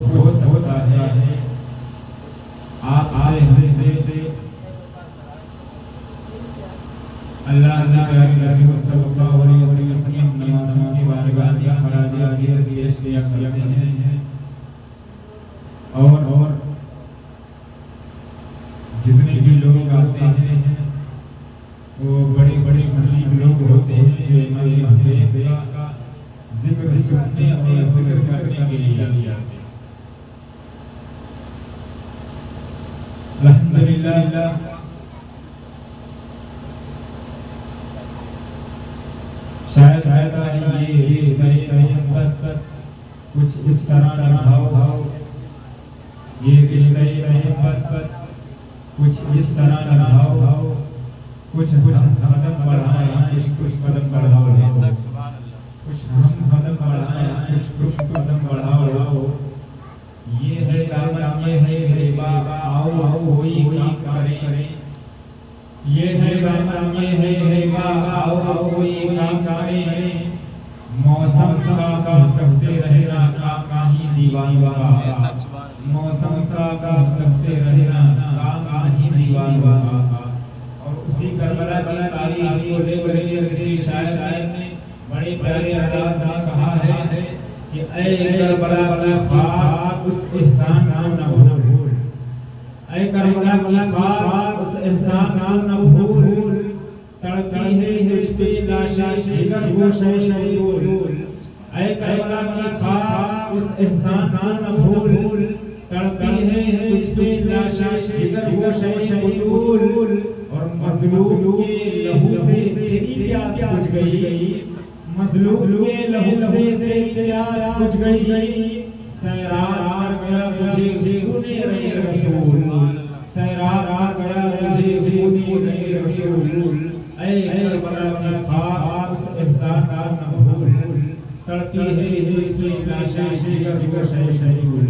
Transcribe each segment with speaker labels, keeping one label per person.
Speaker 1: ہو سکتا ہے آپ سے اللہ رسول صلی اللہ علیہ وسلم کی نمازوں کی بارگاہ یا خراج عقیدت پیش کیا کرتے ہیں اور جتنے بھی لوگ آتے ہیں وہ بڑے بڑے مشہور لوگ ہوتے ہیں جو امام حسین کا ذکر سننے اور ذکر کرنے کے لیے آتے ہیں۔ الحمدللہ شاید یہ رشتہ محبت کچھ اس طرح نبھاؤ، یہ رشتہ محبت کچھ اس طرح نبھاؤ، کچھ قدم بڑھائیں کچھ قدم بڑھاؤ، کچھ قدم بڑھائیں کچھ قدم بڑھاؤ، یہ ہے دعوت، یہ ہے غریبا، آؤ ہوئی کام کریں، یہ ہے دعوت، یہ ہے غریبا، آؤ ہوئی کام کریں، موسم کا کرتے رہنا کام ہی دیوان کا، موسم کا کرتے رہنا کام ہی دیوان کا۔ اور اسی کربلا کی تاریخ کو لے کر شاعر نے بڑے پیارے انداز میں کہا ہے کہ اے کربلا کی خاک اس احسان کو نہ بھول، اے کربلا کی خاک اس احسان کو نہ بھول، تڑپی ہے تجھ پہ لاشیں جگر گوشے شیطول، اے کربلا کی خاک اس احسان کو نہ بھول، تڑپی ہے تجھ پہ لاشیں جگر گوشے شیطول، اور مظلوم کے لہو سے تیری پیاس بجھ گئی، مظلوم کے لہو سے تیری پیاس بجھ گئی، سیرار گیا مجھے خونے رے رسول، سیرار گیا مجھے خونے رے رسول، اے کربلا کی خاک اس احسان کا نہ بھول، تڑپی ہے تجھ پہ لاشیں جگر گوشے شیطول۔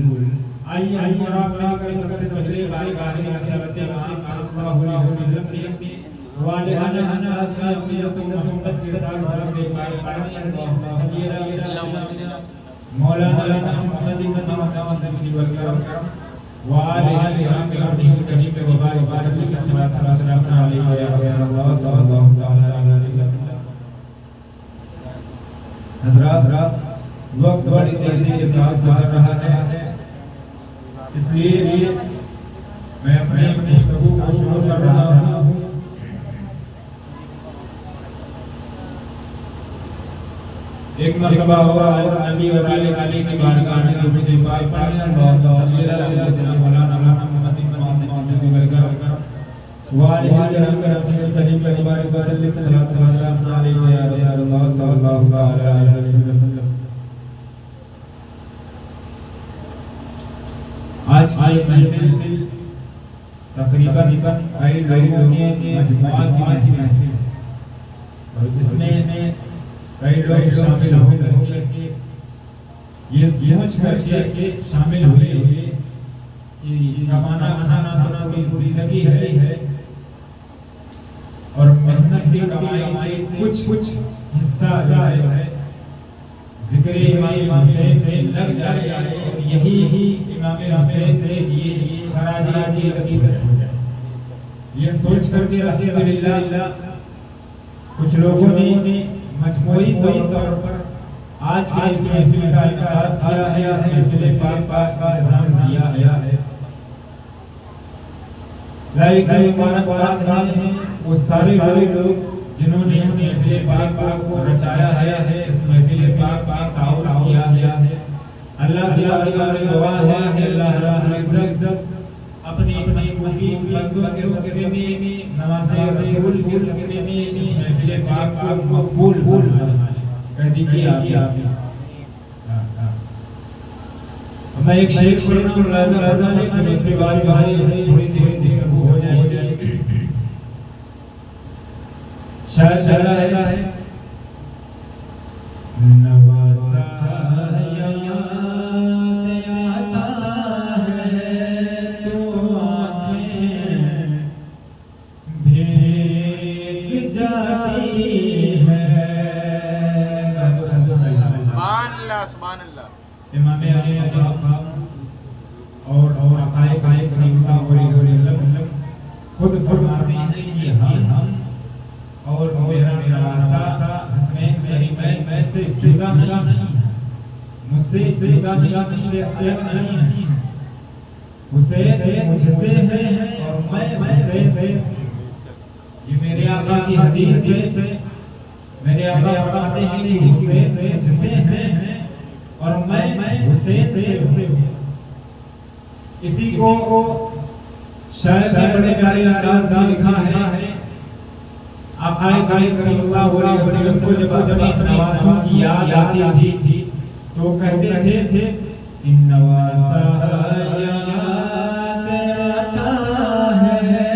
Speaker 1: آئیے مراقبہ کر سب سے پہلے بارگاہ حضرت امام صلی اللہ علیہ وسلم کی والدانہ اپنی محبت کے ساتھ درود پاک پڑھیں، مولانا محمد بن برکات وآلہ کریم کے مبارک سلام علیہ یا اللہ صلی اللہ تعالی علیہ وسلم۔ حضرات وقت بڑی تیزی کے ساتھ گزر رہا ہے، اس لیے میں اپنے گفتگو کو شروع کر رہا ہوں۔ ایک مرتبہ ہوا اور نبی و علی کی بارگاہ میں درود پاک پڑھنا، اللہ صلی اللہ علیہ وسلم مولانا محمد بن برکات وآلہ کریم کے مبارک وسلم صلوات و سلام علیہ یا رسول اللہ صلی اللہ تعالی علیہ وسلم۔ آج محفل تقریباً کئی لوگوں کے مجموعہ کی محفل ہے اور اس میں کئی لوگ شامل ہو کر کے یہ سوچ کر کے شامل ہوئے کہ کمانا کھانا تو کوئی زندگی ہے اور محنت کی کمائی سے کچھ حصہ جائے ذکر امام حسین سے لگ جائے اور یہی امام حسین سے یہ خراج عقیدت ہو جائے۔ یہ سوچ کر کے الحمدللہ کچھ لوگوں نے مجموعی طور پر آج کے اس محفل کا انعقاد کیا ہے، اس محفل پاک کا نظام کیا ہے۔ لائق مبارکباد ہیں وہ سارے لوگ جنہوں نے اس محفل پاک کو رچایا ہے، اس محفل پاک کا تعاون کیا ہے۔ اللہ کی دعا ہے کہ اللہ رب العزت اپنی پوری بندوں کے صدقے میں، نماز رسول کے صدقے میں اس محفل پاک کو مقبول فرمائے۔ کہہ دیجیے آمین۔ میں ایک شیخ پڑھنا لازم ہے کہ اس کے بارے میں تھوڑی دیر ہو جائے۔ شاعر شاعرہ ہے نوازا امام علی سے جدا نہیں، مجھ سے الگ نہیں ہے، حسین مجھ سے ہے اور میں حسین سے۔ یہ میرے آقا کی حدیث ہے، میرے آقا فرماتے ہیں کہ حسین مجھ سے ہے اور میں حسین سے ہوں۔ اسی کو شاید بڑے پیارے انداز میں لکھا ہے، آقا کریم صلی اللہ علیہ وسلم کو جب اپنی نوازوں کی یاد آتی تھی تو کہتے تھے ان نوازہ یاد آتا ہے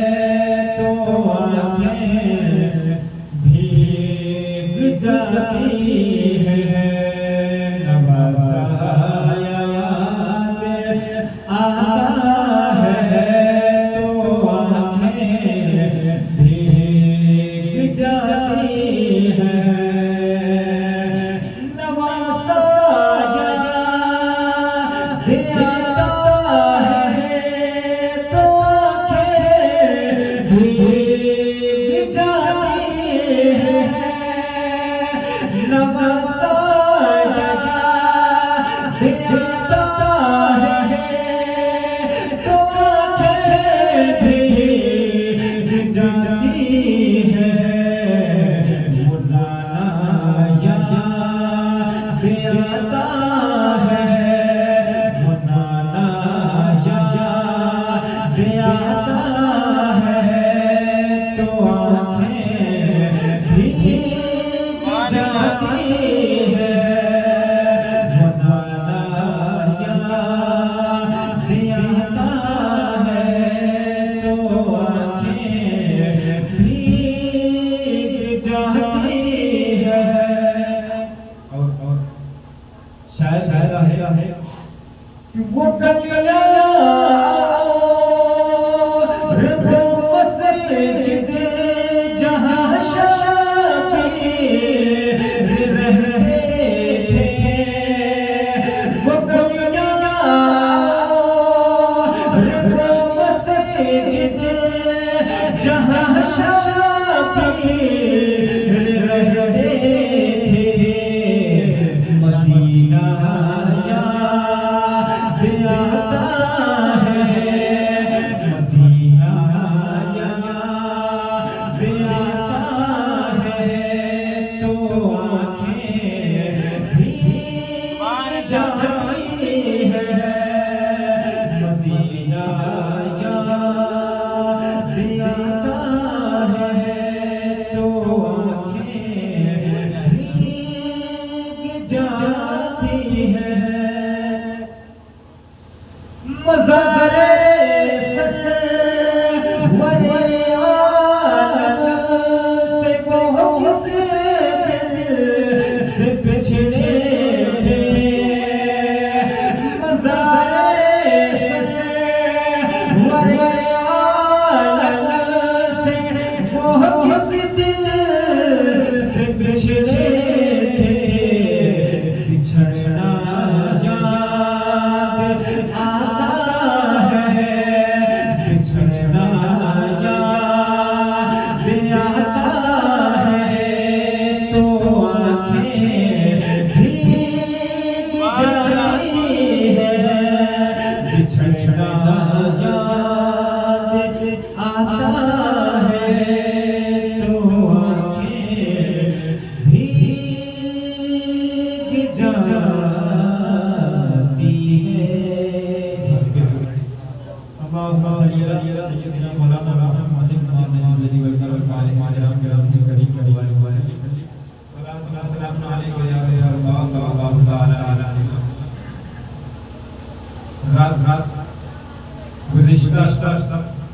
Speaker 1: تو آنکھیں بھیگ جاتی ہے، نوازہ یاد آتا ہے تو آنکھیں بھیگ جاتی ہے، نوازہ وہ گلیاں وہ مسجد جہاں شبیر رہتے تھے، وہ گلیاں وہ مسجد جہاں شبیر رہتے تھے، مدینہ مزار سرور عالم سے وہ کس دل سے بچھڑے تھے، مزار سرور عالم سے وہ کس دل سے بچھڑے تھے، بچھڑنا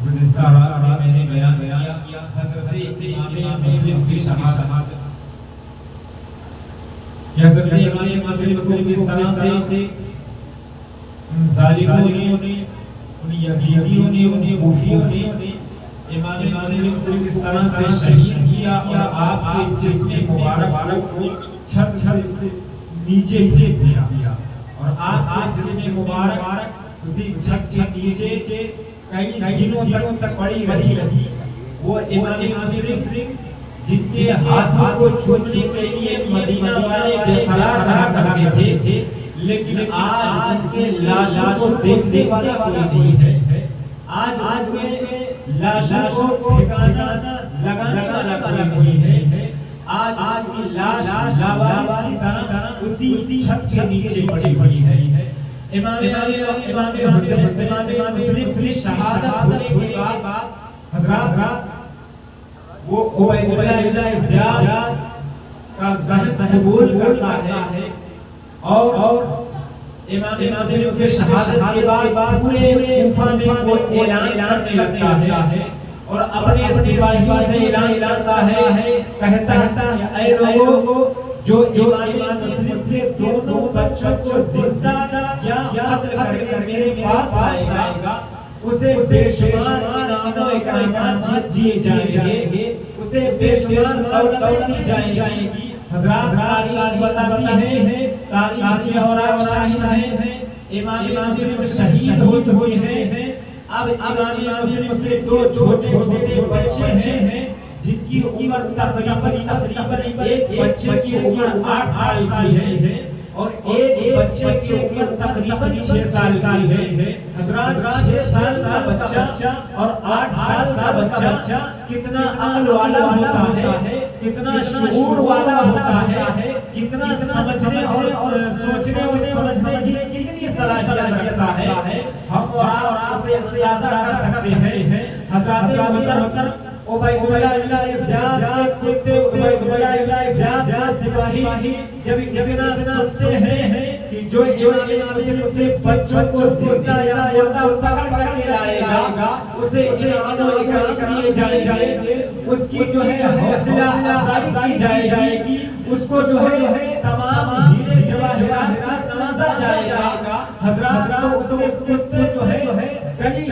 Speaker 1: گزشتہ رات میں نے بیان کیا حضرت امام مسلم کی شہادت، کہ حضرت امام مسلم کو کس طرح سے ان ظالموں نے، ان یزیدیوں نے، ان کوفیوں نے امام مسلم کو کس طرح سے شہید کیا اور آپ کے جسم مبارک کو چھت سے نیچے پھینکا، اور آپ کے جسم مبارک اسی چھت کے نیچے کئی دنوں تک پڑی رہی۔ وہ امام مسلم جن کے ہاتھوں کو چھونے کے لیے مدینہ والے بے قرار رہا کرتے تھے، لیکن آج ان کے لاشوں کو دیکھنے والا کوئی نہیں ہے. آج ان کے لاشوں کو ٹھکانہ لگانے والا کوئی نہیں ہے. آج کی لاش لاوارث کی طرح اسی چھت کے نیچے پڑی ہوئی ہے. امام مسلم کی شہادت ہونے کے بعد حضرات وہ عبید اللہ ابن زیاد کا ذہن قبول کرتا ہے اور امام مسلم کی شہادت کے بعد پورے کوفہ میں وہ اعلان کرنے لگتا ہے اور اپنے سپاہیوں سے اعلان کرتا ہے، کہتا ہے اے لوگوں جو امام مسلم کے دونوں بچوں کو زندہ یا قتل کر میرے پاس آئے گا اسے بے شمار انعام و اکرامات دیے جائیں گے، اسے بے شمار دولتیں دی جائیں گی. حضرات تاریخ بتاتی ہے، تاریخ کے اوراق شاہد ہیں امام مسلم شہید ہو چکے ہیں. اب امام مسلم کے دو چھوٹے بچے ہیں جن کی عمر تقریباً ایک بچے کی عمر 8 سال کی ہے اور ایک بچے کی عمر تقریباً 6 سال کی ہے. حضرات 6 سال کا بچہ اور 8 سال کا بچہ کتنا عقل والا ہوتا ہے، کتنا شعور والا ہوتا ہے، کتنا سمجھنے اور سوچنے اور سمجھنے کی کتنی صلاحیت رکھتا ہے، ہم اور آپ سے اندازہ کر سکتے ہیں. حضرات محترم عبید اللہ ابن زیاد کے کتے عبید اللہ ابن زیاد کا سپاہی جب اتنا سنتے ہیں کہ جو امام مسلم کے بچوں کو زندہ یا مردہ پکڑ کر کے لائے گا اسے انعام و اکرام دیے جائیں گے، اس کی جو ہے حوصلہ افزائی کی جائے گی، اس کو جو ہے تمام ہیرے جواہرات سے نوازا جائے گا. حضرات تو اس کے کتے جو ہے گلی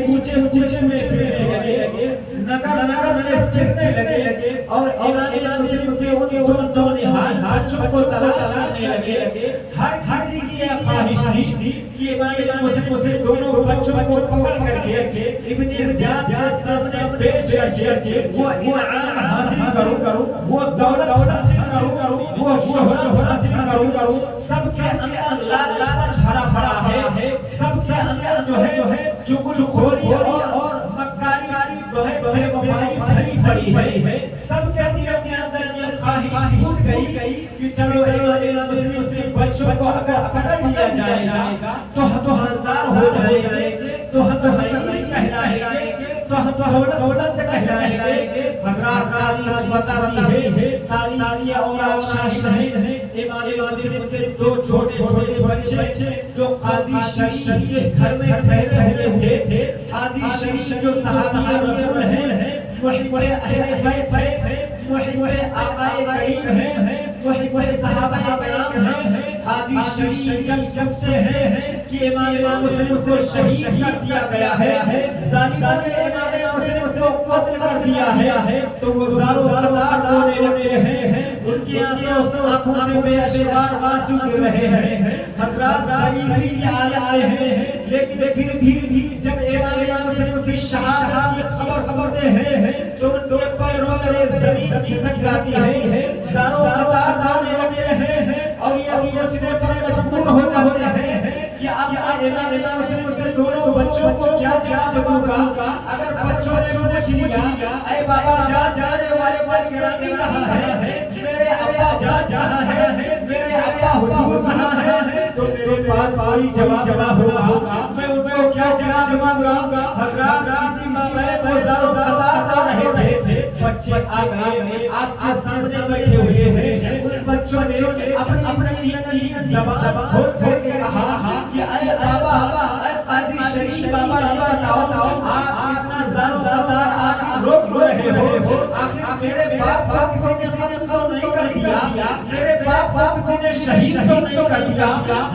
Speaker 1: کوچے میں پھرنے لگے، نگر میں پھرنے لگے اور امام مسلم کے ان دو نہال بچوں کو تلاش کرنے لگے. ہر کسی کی یہ خواہش تھی کہ امام مسلم کے دونوں بچوں کو پکڑ کر کے ابن زیاد کے سامنے پیش کر کے وہ انعام حاصل کروں، وہ دولت حاصل کروں، وہ شہرت حاصل کروں. سب کے اندر لالچ بھرا پڑا ہے، سب کے اندر جو ہے چغل خوری اور مکاری بے وفائی بھری پڑی ہے. سب کے دلوں کے اندر یہ خواہش پھوٹ گئی کہ چلو امام مسلم کے بچوں کو اگر پکڑ لیا جائے گا تو ہم حقدار ہو جائیں گے، تو ہم رئیس کہلائیں گے، تو ہم دولت کہلائیں گے. حضرات تاریخ بتاتی ہے، تاریخ اور شاہد ہیں امام مسلم کے دو چھوٹے بچے جو قاضی شریف کے گھر میں ٹھہرے ہوئے تھے. قاضی شریف جو صحابی رسول ہیں، محب اہل بیت ہیں، محب آقائے کریم ہیں، محب صحابہ کرام ہیں. قاضی شریف جب کہتے ہیں کہ امام مسلم کو شہید کر دیا گیا ہے، ظالموں نے امام مسلم کو قتل کر دیا ہے، تو وہ زارو قطار رونے لگے ہیں، ان کی آنکھوں سے بے شمار آنسو گر رہے ہیں. حضرات ضعیفی کی حالت آئے ہیں، لیکن پھر بھی جب امام مسلم کی شہادت کی خبر سنتے ہیں تو ان کے پیروں تلے زمین کھسک جاتی ہے، زارو قطار رونے لگے ہیں اور یہ سوچنے پر مجبور ہو جاتے ہیں کہ اب امام مسلم کے دونوں بچوں کو کیا جواب دوں گا. اگر بچوں نے پوچھ لیا اے بابا جانے والے کوئی گرامی کہاں ہے، میرے ابا جہاں ہے، میرے ابا حضور کہاں ہے، تو میرے پاس کوئی جواب ہوگا، میں ان کو کیا جواب دوں گا. حضرات اسی مابین وہ زارو قطار رہے تھے. بچے آ گئے، آپ کے سامنے بیٹھے ہوئے ہیں. ان بچوں نے اپنی زبان کھول کر کے کہا کہ اے بابا، اے قاضی شریف بابا، یہ بتاؤ آپ اتنا زارو قطار آخر روک رہے ہو، آخر میرے باپ کو کسی نے قتل تو نہیں کر دیا، میرے باپ کو کسی نے شہید تو نہیں کر دیا.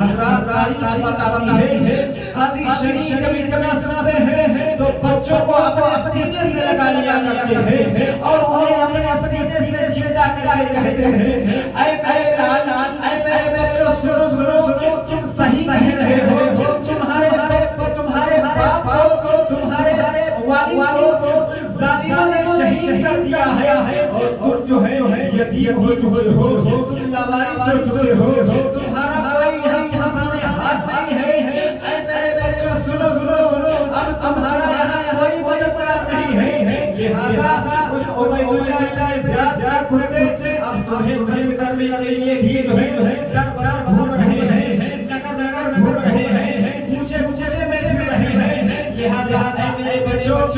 Speaker 1: حضرات تاریخ بتاتی ہے قاضی شریف جب اتنا سنتے ہیں تو بچوں کو اپنے سینے سے لگا لیا کرتے ہیں اور انہیں اپنے سینے سے چھیڑا کر کے کہتے ہیں اے میرے لال، اے میرے بچوں، سنو، تم صحیح کہہ رہے ہو، تمہارے باپ کو، تمہارے والد کو ظالموں نے شہید کر دیا ہے اور تم جو ہے یتیم ہو چکے ہو، تم لاوارث ہو چکے ہو، تمہارا کوئی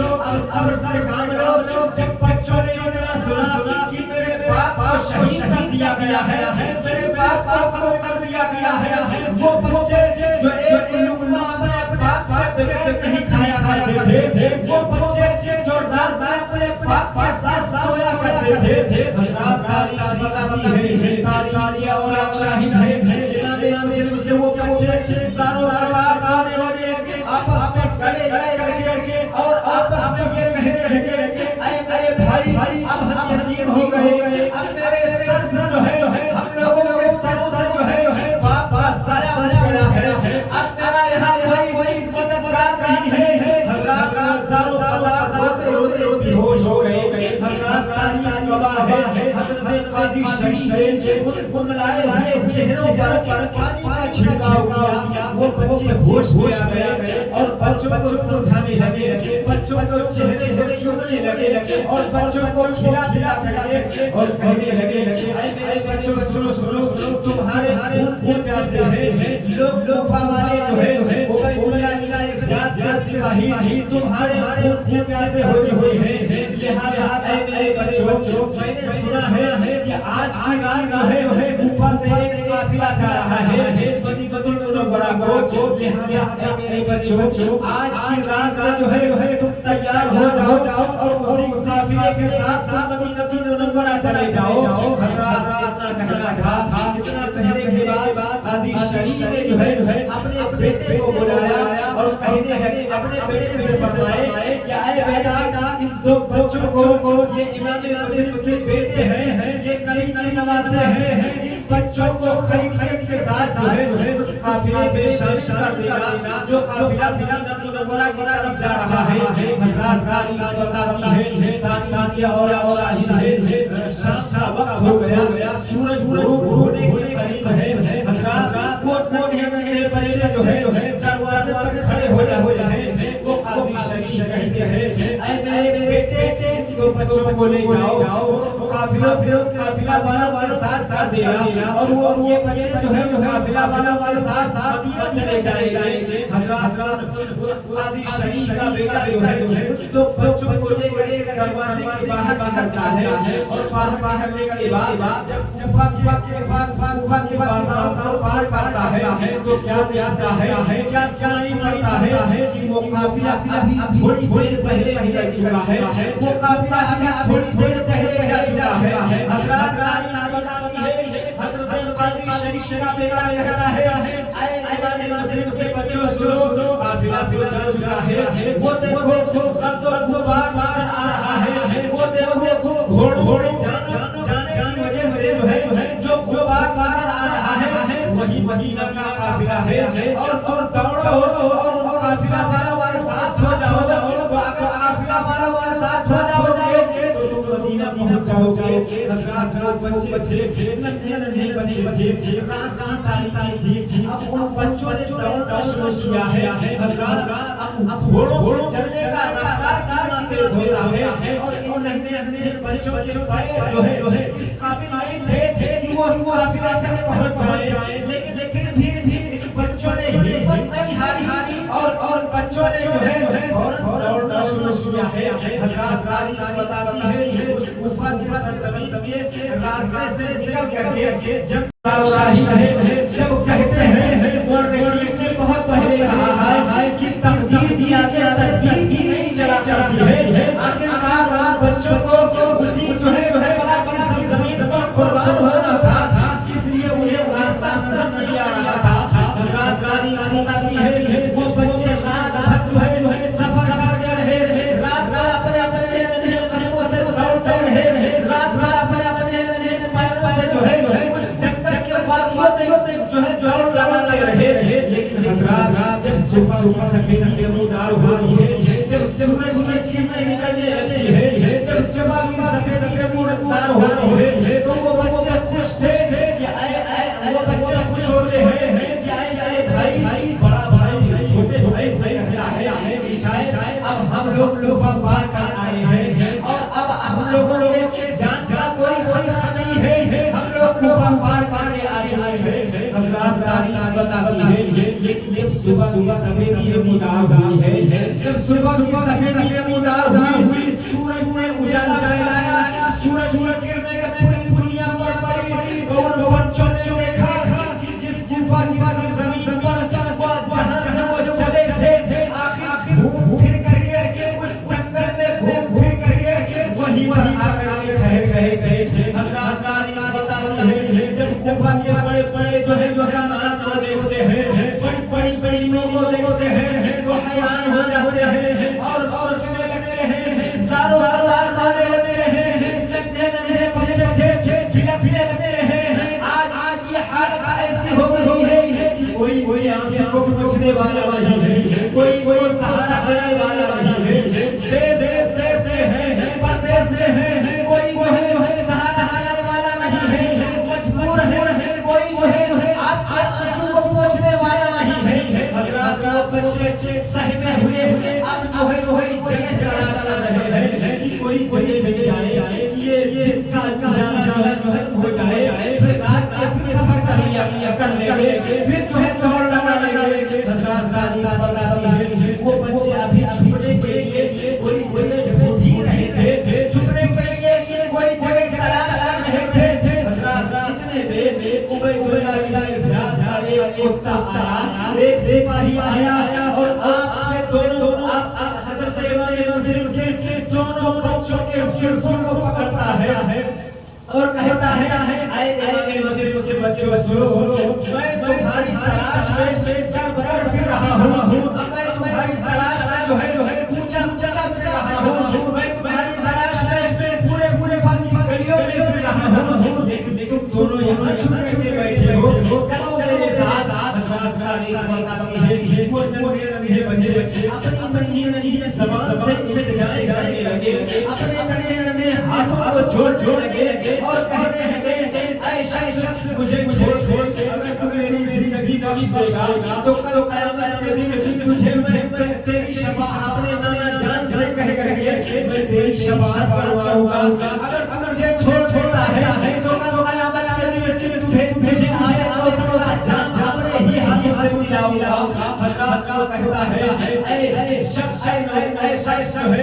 Speaker 2: اب صبر سے کام لو. جب بچوں نے اتنا سنا کہ میرے باپ کو شہید کر دیا گیا ہے, میرے باپ کو قتل کر دیا گیا ہے, وہ بچے جو ایک لقمہ اپنے باپ کے بغیر نہیں کھایا کرتے تھے, وہ بچے جو رات میں اپنے باپ کے ساتھ سویا کرتے تھے, حضرات تاریخ بتاتی ہے, تاریخ اور شاہد ہے, وہ بچے ساروں کبار آنے لگے, آپس میں گلے لگے اور آپس میں یہ کہنے لگے, اے میرے بھائی اب ہم یتیم ہو گئے, اب میرے سر سے جو ہے ہم لوگوں کے سروں سے جو ہے باپ کا سایہ بچ گیا ہے, اب میرا یہاں کوئی مددگار نہیں ہے. حضرات ہزاروں کبار روتے روتے ہوش ہو گئے. حضرات تاریخ گواہ ہے, حضرت قاضی شریف نے ان کو ملائے ہوئے چہروں پر پانی کا چھڑکاؤ کیا, وہ بچے ہوش میں آ گئے اور بچوں کو سمجھانے لگے, بچوں کو چہرے کو چومنے لگے اور بچوں کو کھلا پلا لگے اور کہنے لگے, اے میرے بچوں سنو, تمہارے خون کے پیاسے ہیں, لوگ وفا والے جو ہے عبید اللہ ابن زیاد کا سپاہی تھی, تمہارے خون کے پیاسے ہو چکے ہیں, لہذا اے میرے بچوں میں نے سنا ہے کہ آج کی رات جو ہے کوفہ سے ایک قافلہ جا رہا ہے مدینہ منورہ کو, لہذا اے میرے بچوں آج کی رات میں جو ہے تم تیار ہو جاؤ اور اسی قافلے کے ساتھ مدینہ منورہ چلے جاؤ. حضرات اتنا کہنے کے بعد قاضی شریف نے جو ہے اپنے بیٹے کو بلایا اور کہنے لگے, اپنے بیٹے سے فرمائے کہ اے بیٹا ان دو بچوں کو, یہ امام مسلم کے بیٹے ہیں, یہ نبی کے نواسے ہیں, ان بچوں کو خیریت کے ساتھ جو ہے اس قافلے میں شامل کر دینا جو قافلہ مدینہ منورہ کی طرف جا رہا ہے. حضرات تاریخ بتاتی ہے, تاریخ اور شاہد ہے, شام کا وقت ہو گیا, سورج غروب ہونے کے قریب ہے. حضرات وہ ننھے بچے جو ہے دروازے پر کھڑے ہو جاتے ہیں, وہ قاضی شریف کہتے ہیں, اے میرے بیٹے کو بچوں کو لے جاؤ, قافلہ والوں کے ساتھ کر دیا اور وہ یہ بچے جو ہے قافلہ والوں کے ساتھ مدینہ چلے جائیں گے. حضرات قاضی شریف کا بیٹا جو ہے تو بچوں کو لے کر دروازے کے باہر نکلتا ہے اور باہر نکلنے کے بعد جب کوفہ کے بازار کو پار کرتا ہے تو کیا دیکھتا ہے, کیا سنائی پڑتا ہے کہ وہ قافلہ ابھی تھوڑی دیر پہلے نکل چکا ہے, وہ قافلہ ابھی تھوڑی دیر پہلے جا چکا ہے. حضرات تاریخ بتاتی ہے, حضرت قاضی شریف کا بیٹا کہتا ہے, اے امام مسلم کے بچوں سنو, قافلہ تو جا چکا ہے, وہ دیکھو گرد و غبار باہر آ رہا ہے, وہ دیکھو گھوڑے جانے کی وجہ سے جو غبار باہر آ رہا ہے وہی مدینہ کا قافلہ ہے, اور تم دوڑو اور قافلہ والوں کے ساتھ ہو جاؤ, اگر قافلہ والوں کے ساتھ ہو جاؤ گے تو تم مدینہ پہنچ جاؤ گے. حضرات بچے تھے, ننھے بچے تھے, کہاں تاریخی تھی, اب ان بچوں نے دوڑنا شروع کیا ہے. حضرات اب گھوڑوں چلنے کا رفتار کتنا تیز ہوتا ہے اور ان ننھے بچوں کے پیر جو ہے اس قابل نہیں تھے کہ وہ قافلہ تک پہنچ جائیں, لیکن بھی بچوں نے ہمت نہیں ہاری اور بچوں نے جو ہے دوڑنا شروع کیا ہے. حضرات تاریخ بتاتی ہے, کوفہ کی سرزمین کے راستے سے نکل کر کے جب شاہد ہے, جب کہتے ہیں اور نے بہت پہلے کہا ہے کہ تقدیر بھی آگے تدبیر بھی نہیں چلا کرتی ہے, آخرکار بچوں کو اسی جو ہے بلا کی سرزمین پر قربان ہونا تھا, اس لیے انہیں راستہ نظر نہیں آ رہا تھا. حضرات تاریخ بتاتی ہے, وہ بچے رات جو ہے سفر کرتے رہے, رات اپنے قدموں سے دوڑتے رہے, رات اپنے پیروں سے جو ہے اس جنگل کے وادیوں میں جو ہے دوڑ لگاتے رہے. لیکن حضرات جب صبح کی سفیدی نمودار ہوتی ہے, جب سورج کی کرنیں نکلنے لگتی ہے, جب صبح کی سفیدی نمودار ہوتی ہے تو وہ بچے خوش تھے کہ وہ بچے خوش ہوتے ہیں کہ اے بھائی, بڑا بھائی چھوٹے بھائی سے کہتا ہے کہ شاید اب ہم لوگ پار کر آئے ہیں اور اب ہم لوگوں کے جان کا کوئی خطرہ نہیں ہے, ہم لوگ پار آ چکے ہیں. حضرات تاریخ بتاتی ہے, لیکن صبح کی سفید سفیدی نمودار ہوئی ہے، جب صبح کی سفیدی نمودار ہوئی، سورج نے اجالا پھیلایا، سورج گرنے کا پوری دنیا پر پڑی، اور بچوں نے دیکھا کہ جس گفا کی زمین پر جہاں سے وہ چلے تھے، آخر گھوم پھر کر کے اس جنگل میں گھوم پھر کر کے وہیں پر آ کر ٹھہر گئے تھے۔ حضرات بتاتی ہے جب گفا کے بڑے بڑے جو ہے مکانات کو دیکھتے ہیں، بڑی بڑی لوگوں کو دیکھتے ہیں، وہ حیران ہو جاتے ہیں اور سوچنے لگتے ہیں، سالوں ہزار مانے لگتے ہیں، ننھے بچے کھلے لگتے ہیں۔ آج یہ حالت ایسی ہو گئی ہے کہ کوئی آنسوں کو پوچھنے والا نہیں ہے، کوئی سہارا دینے والا نہیں ہے، دیس میں ہے، پردیس میں ہے، کوئی جو ہے سہارا دینے والا نہیں ہے، مجبور ہے، کوئی جو ہے آپ کے آنسوں کو پوچھنے والا نہیں ہے۔ حضرات بچے سہمے ہوئے اب جو ہے جگہ تلاش کر رہے ہیں کہ کوئی جگہ مل جائے، یہ کا جانا جو ہے ہو جائے، پھر رات کا پھر سفر کر لیں گے، پھر جو ہے دوڑ لگا لیں گے۔ حضرات بتاتی ہے وہ بچے ابھی چھپنے کے لیے کوئی جگہ ڈھونڈ ہی رہے تھے، چھپنے کے لیے کوئی جگہ تلاش کر رہے تھے۔ حضرات اتنے میں عبید اللہ بن زیاد کا ایک کتا آیا، ایک سپاہی آیا اور آپ دونوں حضرت امام مسلم کے دونوں بچوں کے سروں کو پکڑتا ہے اور کہتا ہے اے امام مسلم کے بچوں، میں تمہاری تلاش میں در پھر رہا ہوں، میں تمہاری تلاش میں جو ہے کوچا پھر رہا ہوں، میں تمہاری تلاش میں پورے فاقی گلیوں میں پھر رہا ہوں، لیکن تم دونوں یہاں چھپ کے بیٹھے ہو، چلو میرے ساتھ۔ حضرات تاریخ بتاتی ہے وہ ننھے بچے اپنی ننھی زبان سے التجائیں کرنے لگے، اپنے ننھے ہاتھوں کو جوڑنے لگے اور کہنے لگے اے شخص مجھے چھوڑ دے، اگر تو میری زندگی بخش دے گا تو کل قیامت کے دن تجھے میں تیری شفاعت اپنے نانا جان سے کہہ کر کے میں تیری شفاعت کرواؤں گا، اگر تو مجھے چھوڑ دیتا ہے تو کل قیامت کے دن تجھے آنے کا جان اپنے ہی ہاتھوں سے پلاؤں گا۔ حضرات کا کہتا ہے اے شخص جو ہے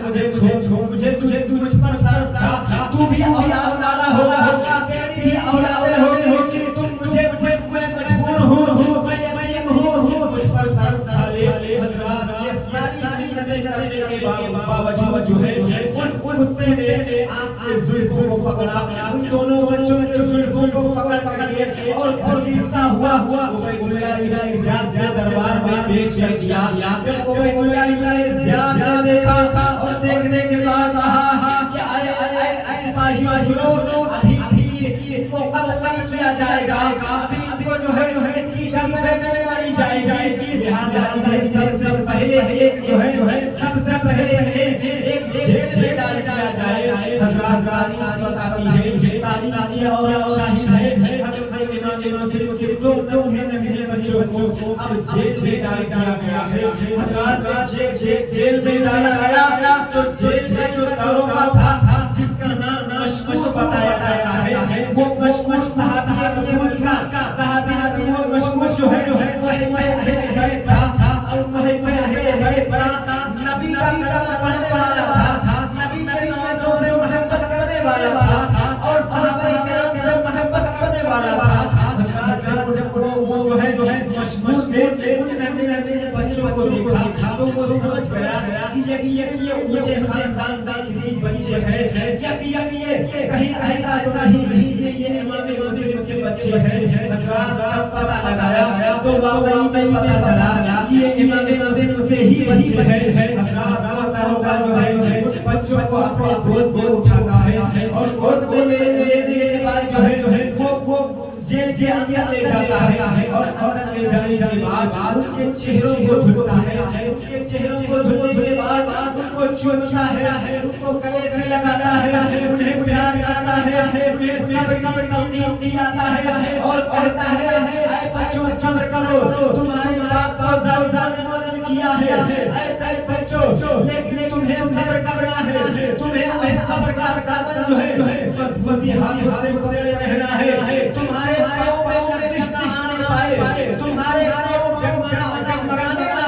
Speaker 2: مجھے چھوڑ، مجھے مجھ پر ترس کھا، تو بھی اولاد والا ہوگا، تیری بھی اولاد ہوگی، تم مجھے میں مجبور ہوں، میں یتیم ہوں، مجھ پر ترس کھا لے۔ حضرات یہ ساری محنتیں کرنے کے باوجود جو ہے اس کتے نے آپ کے زلفوں کو پکڑا، ان دونوں بچوں کے زلفوں کو پکڑ کے اور گھسیٹتا ہوا عبید اللہ بن زیاد کے دربار میں پیش کر دیا۔ جب عبید اللہ بن زیاد نے دیکھا اور دیکھنے کے بعد کہا کہ اے سپاہیوں سنو، ابھی کو قتل نہیں کیا جائے گا، ابھی ان کو جو ہے ان کی گردن میں ماری جائے گی، لہٰذا انہیں سب سے پہلے سب سے پہلے ایک جیل میں ڈال دیا جائے۔ حضرات تاریخ بتاتی ہے، تاریخ اور شاہد ہے، حضرت امام مسلم کے دو ننھے بچوں کو اب جیل میں ڈال دیا گیا ہے۔ حضرات جیل میں ڈالا گیا تو جیل کا جو داروغہ تھا جس کا نام مشکوک بتایا جاتا ہے، وہ مشکوک صحابی رسول کا صحابی وہ مشکوک جو ہے وہ اہل بیت تھا اور محب اہل بیت تھا، نبی کا کلمہ پڑھنے والا تھا، نبی کی نمازوں سے محبت کرنے والا تھا اور صحابہ کرام سے محبت کرنے والا تھا۔ جب وہ جو ہے مشکوک نے ان ننھے بچوں کو دیکھا تو وہ سمجھ گیا کہ یہ اونچے خاندان کا کسی بچے ہے، یہ کہیں ایسا تو نہیں کہ یہ امام مسلم کے بچے ہیں۔ حضرات پتہ لگایا تو واقعی میں پتہ چلا کہ یہ امام مسلم کے ہی بچے ہیں۔ حضرات داروغہ جو ہے بچوں کو اپنے گود میں اٹھاتا ہے اور گود میں لینے کے بعد جو ہے وہ جیل کے اندر لے جاتا ہے اور اندر لے جانے کے بعد ان کے چہروں کو دھلتا ہے، ان کے چہروں کو دھلنے کے بعد ان کو چومتا ہے، ان کو گلے سے لگاتا ہے، انہیں پیار کرتا ہے، انہیں صبر کی نیند دلاتا ہے اور کہتا ہے اے بچوں صبر کرو، تمہارے باپ کو ظالموں نے کیا ہے، اے بچوں لیکن تمہیں صبر کرنا ہے، تمہیں صبر کا جو ہے مضبوطی ہاتھوں سے پکڑے رہنا ہے، تمہارے پاؤں میں لرزش نہ آنے پائے، تمہارے پاؤں ڈگمگانے نہ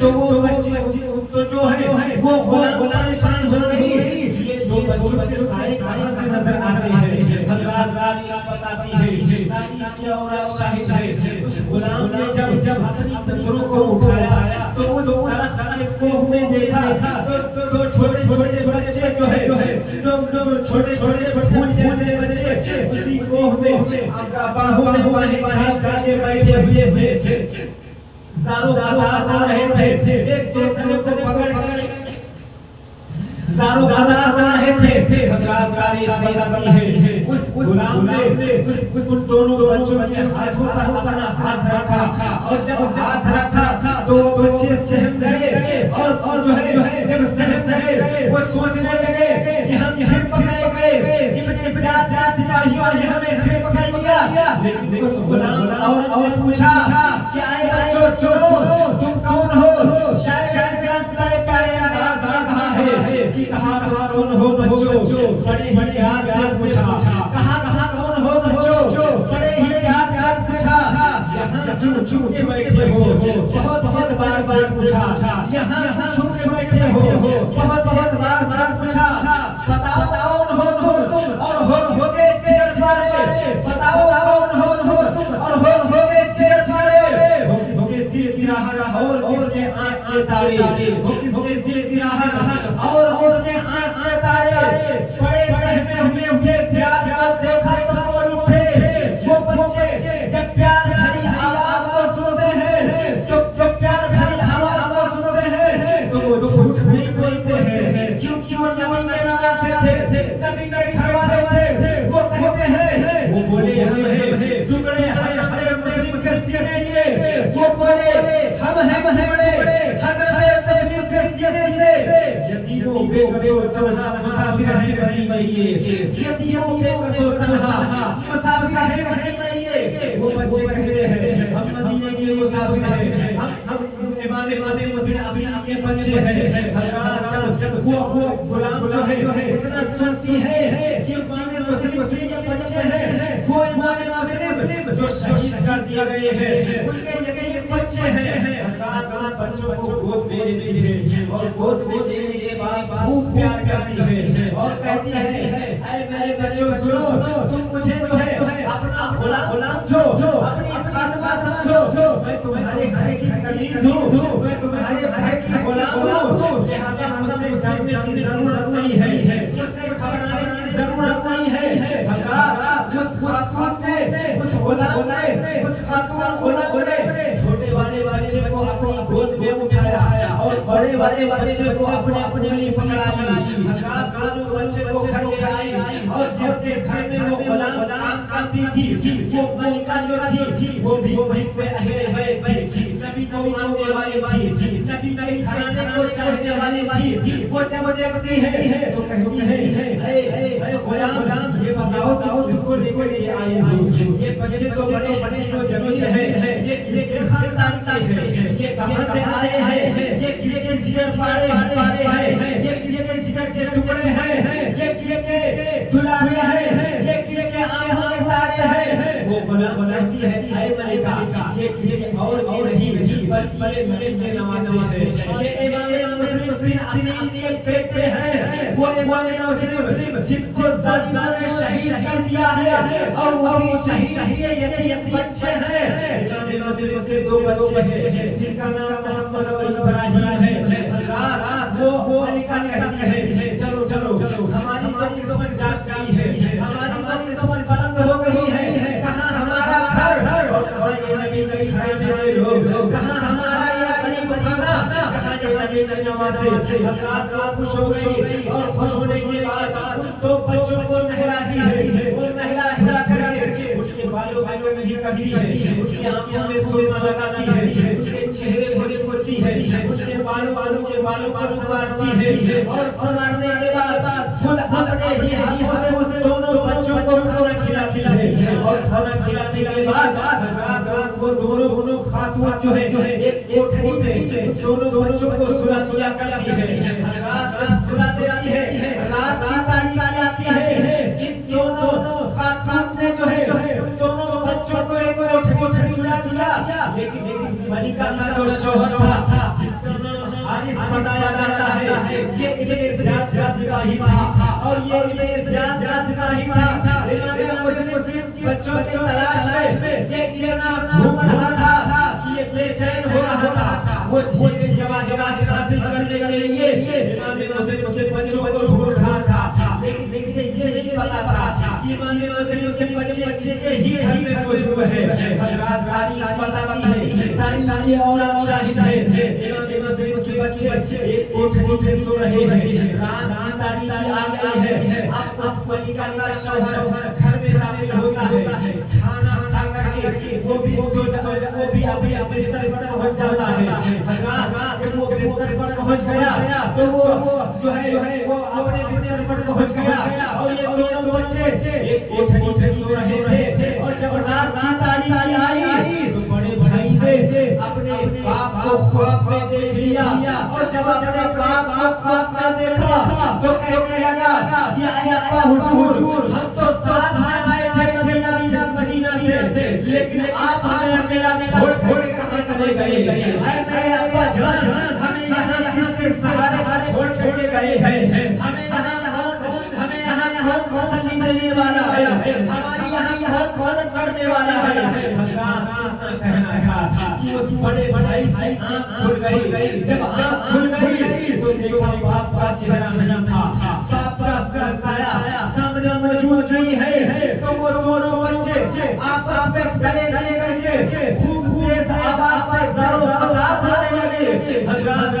Speaker 2: تو وہ بچے تو جو ہے وہ غلام پریشان ہو گئی. یہ دو بچوں کے سائے کہاں سے نظر آتے ہیں؟ حضرات تاریخ بتاتی ہے تاریخ کی اور شاہد ہے اس غلام نے جب اپنی نظروں کو اٹھایا تو اس درخت کے کوہ میں دیکھا تو چھوٹے چھوٹے بچے جو ہے چھوٹے چھوٹے پھول جیسے بچے اسی کوہ میں باہوں میں باہر کھڑے بیٹھے ہوئے تھے. زاروں قطار آ رہے تھے ایک دوسرے کو پکڑ کر زاروں قطار آ رہے تھے. حضرات تاریخ بتاتی ہے اس غلام نے ان دونوں بچوں کے ہاتھوں پر اپنا ہاتھ رکھا اور جب ہاتھ رکھا تو وہ بچے سہم گئے اور جو ہے جب سہم گئے وہ سوچنے لگے کہ ہم پھر پکڑے گئے ابن زیاد کے سپاہیوں نے ہمیں پھر پکڑ لیا. لیکن اس غلام اور پوچھا کہ اے بچوں سنو تم کون ہو؟ شاید میرے پیارے آغاز نے کہا ہے کہ کہاں کون ہو بچوں؟ بڑے ہی پیار سے پوچھا کہاں کون ہو بچوں؟ بڑے ہی پیار سے پوچھا یہاں کیوں چھپ کے بیٹھے ہو؟ بہت بار پوچھا یہاں کیوں چھپ کے بیٹھے ہو؟ بہت بار پوچھا بتاؤ کون ہو تم اور ہو گے چیر پارے؟ بتاؤ کون ہو تم اور ہو گے چیر پارے؟ ہو گے دل کی راحت اور اس کے آنکھ کے تارے. ہو کس کے دل کی راحت اور اس کے آنکھ کے تارے. بڑے سہمے ہوئے پیار کا دیکھا تو بول اٹھے وہ بچے جب پیار بھری آواز کو سنتے ہیں جب پیار بھری آواز کو سنتے ہیں تو وہ جھوٹ نہیں بولتے ہیں کیونکہ وہ نبی کے نواسے تھے نبی کے گھر والے تھے. وہ کہتے ہیں وہ بولے ہم ہیں ٹکڑے حضرت مسلم کے سینے کے. وہ بولے ہم ہیں ٹکڑے حضرت مسلم کے سینے سے. یتیموں بے قصور تنہا مسافر ہیں کہیں نہیں. یتیموں بے قصور تنہا مسافر ہیں کہیں نہیں. وہ بچے کہتے ہیں ہم مدینے کے مسافر ہیں ہم امام مسلم ابھی کے بچے ہیں. حضرات جب وہ غلام جو ہے اتنا سنتی ہے کہ امام مسلم کے یہ بچے ہیں وہ امام مسلم جو شہید کر دیے گئے ہیں ان کے یتیم بچے ہیں. حضرات بچوں کو گود میں لیتی ہے اور گود میں لینے کے بعد خوب پیار کرتی ہے اور کہتی ہے اے میرے بچوں سنو تم مجھے جو ہے اپنا غلام جو اپنی خادمہ سمجھو. میں تمہارے گھر کی کنیز ہوں میں تمہارے گھر کی غلام ہوں. لہذا مجھ سے ڈرنے کی ضرورت نہیں ہے مجھ سے گھبرانے کی ضرورت نہیں ہے. حضرات اس خاتون نے اس غلام نے اس خاتون غلام نے چھوٹے والے بچے کو اپنی گود میں اٹھایا اور بڑے والے بچے کو اپنے لیے پکڑا لی. حضرات دونوں بچے کو گھر لے آئی اور جس کے گھر میں وہ غلام کام کرتی تھی وہ ملکہ جو تھی وہ بھی وہیں پہ اہل بیت تھی. نبی کو ماننے والی تھی نبی کے گھرانے کو چاہنے والی تھی. وہ جب دیکھتی ہے تو کہتی ہے اے غلام یہ بتاؤ کہ اس کو لے کر کے آئے ہو یہ بچے تو بڑے حسین و جمیل ہیں یہ کس کے خاندان کے ہیں یہ کہاں سے آئے ہیں یہ کس کے جگر پارے ہیں یہ کس کے جگر کے ٹکڑے ہیں یہ کس کے دلارے ہیں یہ کس کے آنکھوں کے تارے ہیں. وہ بناتی ہے اے ملکہ یہ کسی اور کی نہیں بلکہ یہ نبی کے نواسے ہیں. یہ امام مسلم بن عقیل کے بیٹے ہیں. وہ امام مسلم جن کو ظالموں نے شہید کر دیا ہے اور وہی شہید کے یتیم بچے ہیں. امام مسلم کے دو بچے ہیں جن کا نام محمد اور ابراہیم ہے. حضرات وہ ملکہ کہتی ہے چلو ہماری تو قسمت جاگ گئی ہے ہماری تو قسمت بلند ہو گئی ہے. کہاں ہمارا گھر اور یہ نبی کے گھر میں لوگ کہاں ہمارا یہ غریب خانہ کہاں یہ نبی کے نواسے. حضرات خوش ہو گئی اور خوش ہونے کے بعد ان دو بچوں کو نہلاتی ہے اور نہلا کر کے ان کے بالوں میں ہی کرتی ہے ان کی آنکھوں میں سرما لگاتی ہے ان کے چہرے پر چھوڑتی ہے ان کے بالوں کو سنوارتی ہے اور سنوارنے کے بعد خود اپنے ہی ہاتھوں سے ان دونوں بچوں کو کھانا کھلاتی ہے اور کھانا کھلانے کے بعد رات وہ دونوں خاتون جو ہے ایک کوٹھری میں دونوں بچوں کو سلا دیا کرتی ہے. رات سلا دیتی ہے رات کی تاریخ آتی ہے ان دونوں خاتون نے جو ہے ان دونوں بچوں کو ایک کوٹھری میں سلا دیا. لیکن اس ملکہ کا جو شوہر تھا جس کا بتایا جاتا ہے یہ ابن زیاد کا سپاہی تھا اور یہ ابن زیاد کا سپاہی تھا امام مسلم کی بچوں کی تلاش میں یہ اتنا گھوم رہا تھا کہ یہ بے چین ہو رہا تھا وہ دھیرے جواہرات حاصل کرنے کے لیے امام مسلم کے بچوں کو ڈھونڈ رہا تھا لیکن اسے یہ نہیں پتا تھا کہ امام مسلم کے بچے اس کے ہی گھر میں موجود ہیں حضرات تاریخ بتاتی ہے تاریخ اور شاہد ہے امام مسلم کے بچے ایک کوٹھری میں سو رہے ہیں رات کی تاریخی آ گئی ہے اب اس ملکہ کا شوہر گھر میں داخل ہوتا ہے کھانا کھا کر کے وہ بھی اپنے بستر پر پہنچ جاتا ہے حضرات جب وہ بستر پر پہنچ گیا تو وہ جو ہے وہ اپنے بستر پر پہنچ گیا اور یہ دونوں بچے ایک کوٹھری میں سو رہے تھے اور جب رات کی تاریخی آئی تو بڑے بھائی نے اپنے باپ کو خواب میں دیکھ لیا اور جب اپنے باپ کو خواب میں دیکھا تو کہنے لگا کہ اے ابا حضور ہم تو ساتھ میں آئے تھے مدینہ سے لیکن آپ ہمیں اکیلا چھوڑ کے کہاں چلے گئے اے میرے ابا جان ہمیں یہاں کس کے سہارے پر چھوڑ کے گئے ہیں ہمیں یہاں تسلی دینے والا ہے ہماری یہاں مدد کرنے والا ہے حضرات کہنا تھا کہ اس بڑے بھائی کی آنکھ کھل گئی جب آنکھ کھل گئی تو دیکھا باپ کا چہرہ نہیں تھا باپ کا سایہ سامنے موجود نہیں ہے تو وہ دونوں بچے آپس میں گلے کر کے خوب تیز آواز سے زار و فریاد کرنے لگے حضرات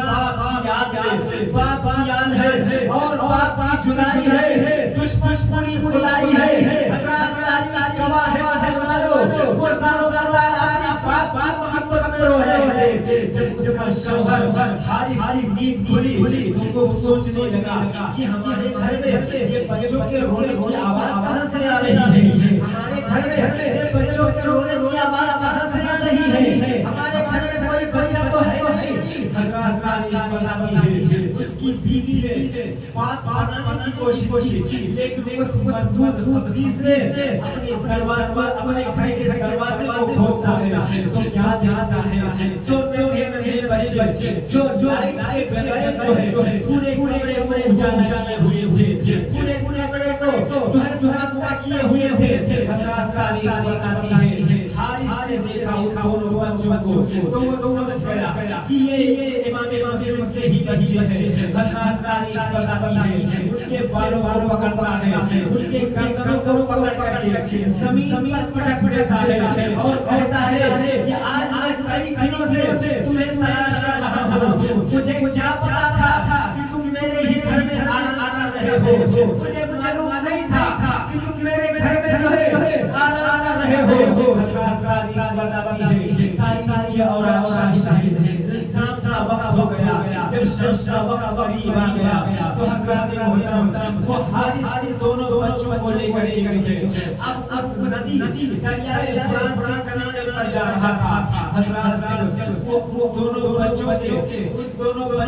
Speaker 2: باپ کی یاد ہے اور باپ کی جدائی ہے دشمنی خدائی ہے حضرات اللہ گواہ ہے مسلمانوں وہ زار و فریاد اپنے باپ محبت میں رو رہے ہیں جب اس کا شوہر حارث نیند کھلی تو وہ سوچنے لگا کہ ہمارے گھر میں یہ بچوں کے رونے کی آواز کہاں سے آ رہی ہے ہمارے گھر میں یہ بچوں کے رونے کی آواز کہاں سے آ رہی ہے ہمارے گھر میں کوئی بچہ تو ہے نہیں حضرات تاریخ بتاتی ہے اس کی بیوی نے بات بنانے کی کوشش کی لیکن اس مردود خبیث نے اپنے گھر کے دروازے کو کھولا ہے تو کیا دیتا ہے تو نئے بچے جو لائٹ کے بغیر جو ہے پورے کمرے کو اجالا کیے ہوئے تھے پورے کمرے کو جو ہے دھواں کیے ہوئے تھے حضرات تاریخ بتاتی ہے حارث نے دیکھا ان بچوں کو تو وہ سمجھ گیا کہ یہ امام مسلم کے ہی بچے ہیں حضرات تاریخ بتاتی ہے ان کے بالوں کو پکڑتا ہے ان کے گردنوں کو پکڑ کر کے زمین پر پٹک دیتا ہے اور کہتا ہے کہ آج کئی دنوں سے تمہیں تلاش کر رہا ہوں مجھے کیا پتا تھا کہ تم میرے ہی گھر میں آنا رہے ہو مجھے معلوم نہیں تھا کہ تم میرے گھر میں جو ہے آنا رہے ہو حضرات تاریخ بتاتی ہے تاریخ اور شاہد ہے شام کا وقت ہو گیا جب شام کا وقت قریب آ گیا تو حضرات محترم وہ حارث دونوں بچوں کو لے کر گئے اب اس ندی دریائے فرات کے کنارے پر جا رہا تھا حضرات وہ دونوں بچوں بچے کے گلوں کو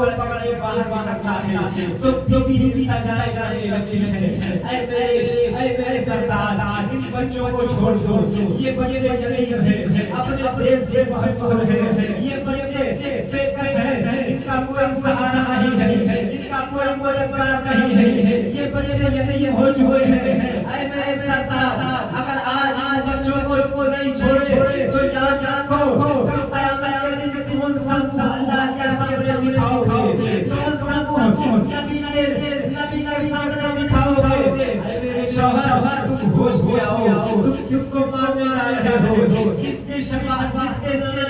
Speaker 2: پکڑ کے باہر لاتے ہیں تو بیوی جانے لگتی ہے اے میرے سردار ان بچوں کو چھوڑ دو یہ بچے غریب ہیں اپنے دیش سے بہت دور ہیں یہ بچے بے کس ہیں ان کا کوئی سہارا نہیں ہے ان کا کوئی مددگار نہیں ہے یہ بچے یتیم ہو چکے ہیں اے میرے سردار اگر آج بچوں کو نہیں چھوڑے تو یاد رکھو کل قیامت کے دن تم ان سب کو اللہ کے سامنے بٹھاؤ گے تم ان سب کو نبی کے سامنے بٹھاؤ گے اے میرے شوہر تم ہوش میں آؤ تم کس کو مارنے جا رہے ہو جس کے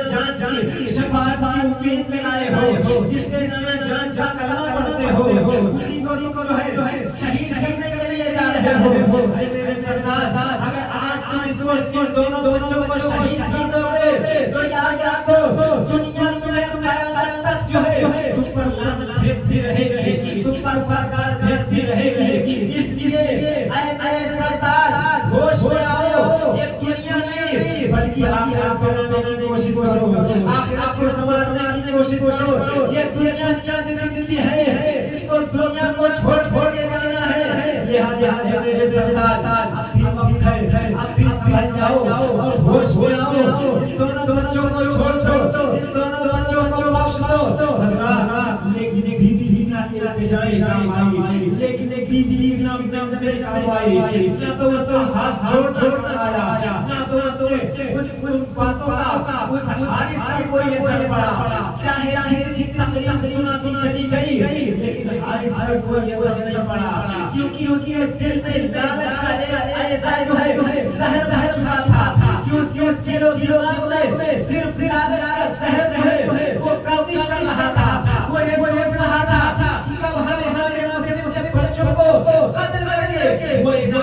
Speaker 2: جان کی شفاعت کی امید میں آئے ہو جس کے جان کلمہ پڑھتے ہو اسی کو تم جو ہے شہید کرنے کے لیے جا رہے ہو اے میرے سردار اگر آج تم اس وقت ان دونوں بچوں کو شہید کر دو گے تو یاد رکھو دنیا تمہیں قیامت تک جو ہے تم پر لعنت بھیجتی رہے گی تم پر پکار بھیجتی رہے گی اس لیے اے میرے سردار ہوش میں آؤ یہ دنیا نہیں بلکہ آخرت بنانے کی کوشش کرو آخرت کو سنوارنے کی کوشش کرو یہ دنیا چند زندگی ہے اس کو دنیا کو چھوڑ کے جانا ہے لہذا میرے سردار اب بھی وقت ہے اب بھی سمجھ جاؤ اور ہوش میں آؤ دونوں بچوں کو چھوڑ دو نظر کاروائی نہ تو اس کا ہاتھ جوڑ کر آیا نہ تو اس باتوں کا اس حارث کا کوئی اثر پڑا چاہے جتنا قریب سناتی چلی گئی لیکن حارث پر کوئی اثر نہیں پڑا کیونکہ اس کے دل میں لالچ کا ایسا جو ہے زہر بہ چکا تھا کہ اس کے دل و دماغ میں صرف لالچ کا زہر ہے وہ کوشش کر رہا تھا وہ یہ سوچ رہا تھا کہ کب ہمارے مسلم کے بچوں کو قتل کر کے وہ ایک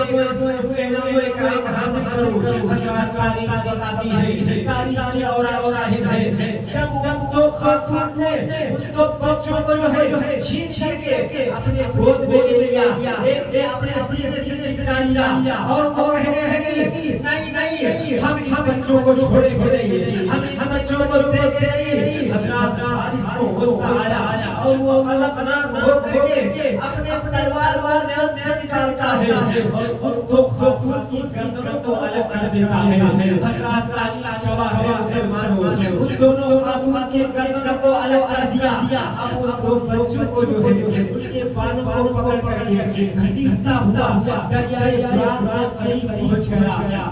Speaker 2: حاصل کروں حضرات تاریخ بتاتی ہے تاریخ اور شاہد ہے جب دو خاتون نے ان دو بچوں کو جو ہے چھین کر کے اپنے گود میں لے لیا ایک نے اپنے سینے سے چپکا لیا اور وہ کہنے لگے کہ نہیں ہم ان بچوں کو چھوڑے نہیں ہم ان بچوں کو دیکھے نہیں حضرات حارث کو غصہ آیا اور وہ غضبناک ہو کر کے اپنے تلوار میان سے نکالتا ہے اور ان دو خاتون کی گردنوں کو الگ کر دیتا ہے حضرات تاریخ گواہ ہے مسلمانوں ان دونوں خاتون کے گردنوں کو الگ کر دیا اب ان دو بچوں کو جو ہے ان کے بالوں کو پکڑ کر کے گھسیٹتا ہوا دریائے فرات میں قریب پہنچ گیا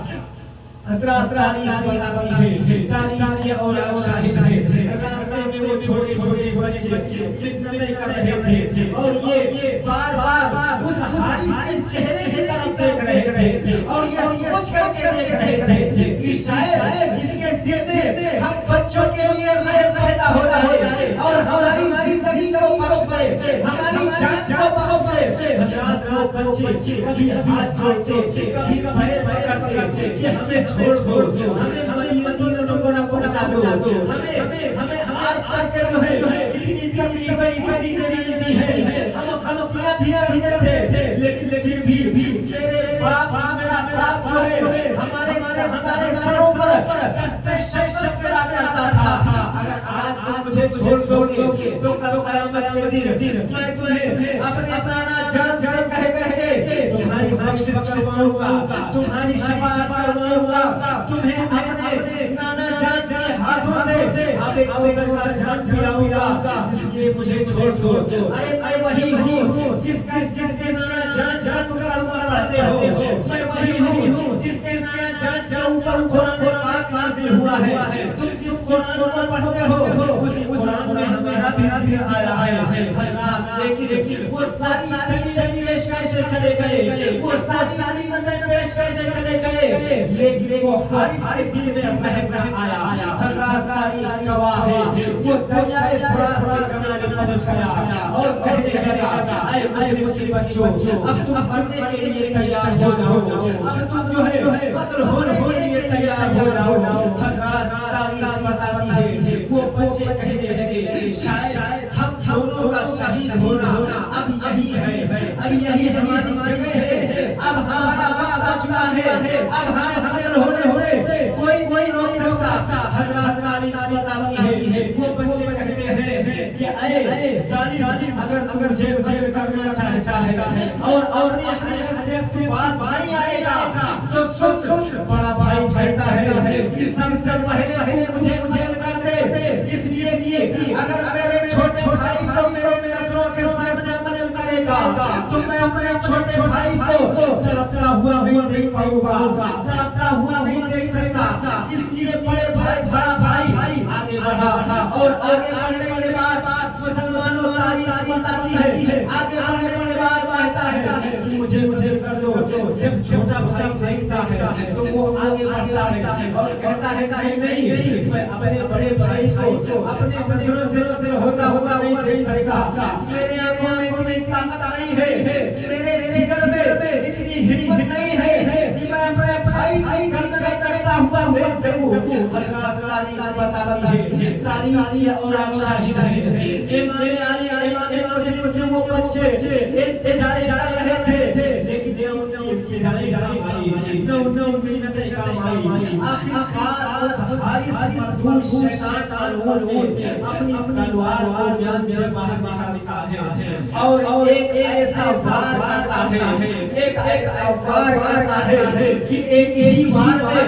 Speaker 2: حضرات تاریخ بتاتی ہے تاریخ اور شاہد ہے راستے میں وہ چھوٹے چھوٹے بچے فتنے کر رہے تھے اور یہ بار بار اس حارث کے چہرے کی طرف دیکھ رہے تھے اور یہ سوچ کر کے دیکھ رہے تھے کہ شاید اس کے دل میں ہم بچوں کے لیے رحم پیدا ہو رہا ہے اور ہماری زندگی کو بخش دے ہماری جان کو بخش دے حضرات بچے کبھی ہاتھ جوڑتے کبھی پیر پکڑتے کہ ہمیں چھوڑ دو ہمیں مدینہ منورہ پہنچا دو ہمیں آج تک کے جو ہے اتنی تکلیفیں کسی نے نہیں دی ہے ہم غلطیاں بھی کرتے تھے لیکن پھر بھی میرے باپ میرا باپ جو ہے ہمارے سروں پر شک پیدا کرتا تھا اگر آج مجھے چھوڑ دو گے تو کل قیامت کے دن میں تمہیں اپنے نانا جان سے کہہ کے تمہاری بخشش کرواؤں گا تمہاری شفاعت کرواؤں گا تمہیں اپنے نانا جان کے ہاتھوں سے اب ایک کوثر کا جام پلاؤں گا اس لیے مجھے چھوڑ دو ارے میں وہی ہوں جس کے نانا جان تم کلمہ پڑھتے ہو میں وہی ہوں جس کے نانا جان اوپر قرآن پاک نازل ہوا ہے تم جس قرآن کو پڑھتے ہو اسی قرآن میں ہمارا بھی ذکر آیا ہے حضرات لیکن وہ ساری دلیلیں پیش کرتے چلے گئے وہ ساری دلیلیں پیش کرتے چلے گئے لیکن وہ حارث کے دل میں رحم آیا حضرات تاریخ گواہ ہے وہ دریائے فرات کے کنارے پہنچ گیا اور کہنے لگا اے مسلم کے بچوں اب تم مرنے کے لیے تیار ہو جاؤ اب تم جو ہے قتل ہونے کے لیے تیار ہو جاؤ حضرات تاریخ بتاتی ہے وہ بچے کہنے لگے شاید ہم دونوں کا شہید ہونا اب یہی ہے اب یہی ہماری جگہ ہے اب ہمارا وقت آ چکا ہے اب ہم قتل ہونے سے کوئی نہیں روک سکتا حضرات تاریخ بتاتی ہے وہ بچے کہتے ہیں کہ اے ظالم اگر تم مجھے قتل کرنا چاہتا ہے اور اپنی حقیقت سے تو باز نہیں آئے گا تو سن بڑا بھائی کہتا ہے کہ سب سے پہلے مجھے قتل کر دے اس لیے کہ اگر میرے چھوٹے بھائی کو میرے نظروں کے سامنے قتل کرے گا تو میں اپنے چھوٹے بھائی کو تڑپتا ہوا نہیں دیکھ پاؤں گا تڑپتا ہوا نہیں دیکھ سکتا اس لیے بڑا بھائی آگے بڑھا اور آگے بڑھنے کے بعد مسلمانوں تاریخ بتاتی ہے آگے بڑھنے کے بعد کہتا ہے کہ مجھے کر دو جب چھوٹا بھائی دیکھتا ہے تو وہ آگے بڑھتا ہے اور کہتا ہے کہ نہیں میں اپنے بڑے بھائی کو اپنے نظروں سے قتل ہوتا ہوا نہیں دیکھ سکتا میرے آنکھوں میں اتنی طاقت نہیں ہے میرے جگر میں اتنی ہمت نہیں ہے کہ میں اپنے بھائی کی گردن کٹتا ہوا دیکھ سکوں حضرات تاریخ بتاتی ہے تاریخ اور شاہد ہے امام علی امام مسلم کے وہ بچے التجا کر رہے تھے لیکن ان کی جانے نو محنت کمائی، آخرکار اس حارث مردود شیطان تعالیٰ نے اپنی تلوار کو میان سے باہر نکالتا ہے اور ایک ایسا وار کرتا ہے، ایک ایسا وار کرتا ہے کہ ایک ہی وار میں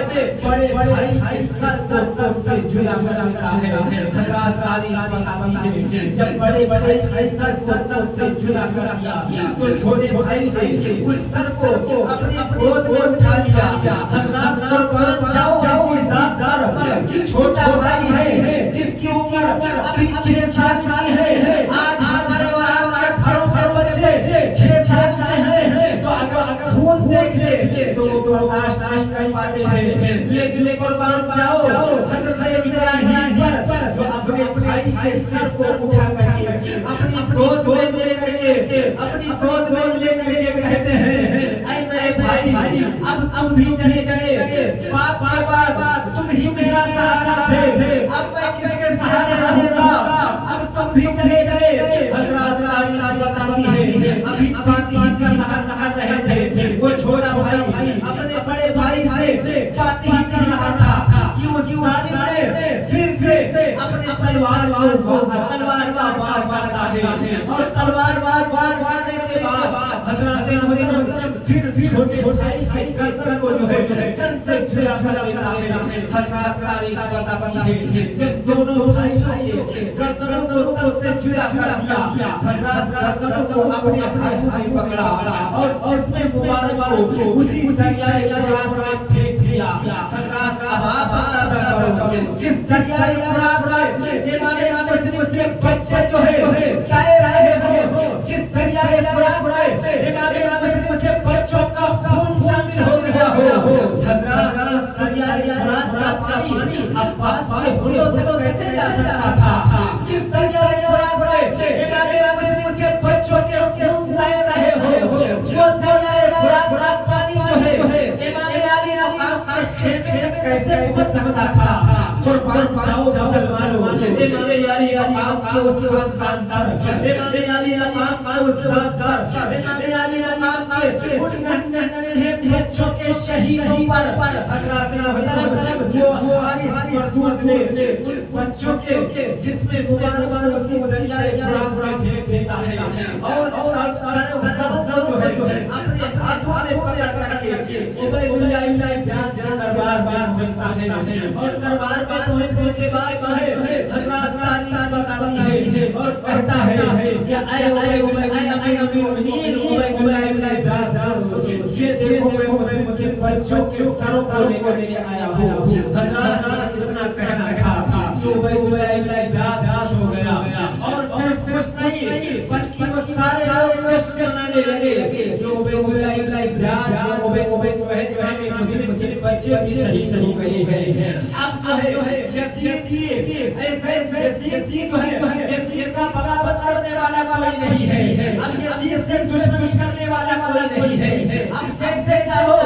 Speaker 2: بڑے بھائی کے سر کو تن سے جدا کر دیتا ہے۔ حضرات تاریخ بتاتی ہے جب بڑے بھائی کے سر کو تن سے جدا کر دیا تو چھوٹے بھائی نے اس سر کو اپنی گود میں اٹھا لیا۔ حضرات قربان جاؤ ایسی ذات دار چھوٹا بھائی ہے جس کی عمر ابھی 6 سال کی ہے، آج ہمارے اور آپ کے گھروں کے بچے 6 سال کے ہیں تو اگر خون دیکھ لے تو برداشت نہیں کر پاتے ہیں، لیکن قربان جاؤ حضرت ابراہیم پر جو اپنے بھائی کے سر کو اٹھا کر کے اپنی گود میں لے کر کے کہتے ہیں اے میرے بھائی اب تم بھی چلے گئے، باپ کے بعد تم ہی میرا سہارا تھے، اب میں کس کے سہارے رہوں گا، اب تم بھی چلے گئے۔ حضرات اللہ بتاتی ہے ابھی باتیں کر رہے تھے، وہ چھوٹا بھائی اپنے بڑے بھائی سے باتیں کر رہا تھا کہ وہ ظالم نے پھر سے اپنے تلوار وار مارتا ہے اور تلوار وار مارنے کے بعد حضرات محترم پھر چھوٹے بھائی کے گردن کو جو ہے تن سے جدا کر دیتا ہے۔ حضرات تاریخ بتاتی ہے جب دونوں بھائیوں نے گردنوں کو تن سے جدا کر دیا، حضرات گردنوں کو اپنے ہاتھوں میں پکڑا اور جسم مبارک کو اسی دریائے فرات میں پھینک دیا۔ حضرات اب آپ اندازہ کرو جس دریائے فرات میں امام مسلم کے بچے جو ہے تیر رہے ہو، جس دریائے فرات میں امام مسلم کے بچوں کا خون شامل ہو گیا ہو، حضرات اس دریائے فرات کا پانی عباس کے ہلوں تک کیسے جا سکتا تھا؟ جس دریائے فرات میں امام مسلم کے بچوں کے خون بہہ رہے ہو، وہ دریائے فرات پانی جو ہے امام علی مقام کے شیخے تک کیسے پہنچ سکتا تھا؟ قربان جاؤ مسلمانوں، امام علی مقام کے اس خاندان، امام علی مقام کے اس خاندان، امام علی مقام کے ان ننھے بچوں کے شہیدوں پر حضرات محترم وہ حارث مردود نے ان بچوں کے جسم مبارک کو اسی دریائے فرات میں پھینک دیتا ہے اور سب کو جو ہے اپنے ہاتھوں میں پکڑ کر کے عبید اللہ ابن زیاد کے دربار میں پہنچتا ہے اور دربار میں پہنچنے کے بعد حضرات تاریخ بتاتی ہے اور کہتا ہے کہ اے امیر المومنین عبید اللہ ابن زیاد، یہ دیکھو میں مسلم کے بچوں کے سروں کو لے کر کے آیا ہوں۔ حضرات اتنا کہنا تھا کہ عبید اللہ ابن زیاد خوش ہو گیا اور صرف خوش نہیں بلکہ وہ سارے لوگ جشن منانے لگے کہ عبید اللہ ابن زیاد مسلم کے بچے بھی شہید ہو گئے ہیں۔ اب جو ہے یزید جو ہے یزید کا بغاوت کرنے والا کوئی نہیں ہے، اب یزید سے دشمنی کرنے والا کوئی نہیں ہے۔ اب جیسے چاہو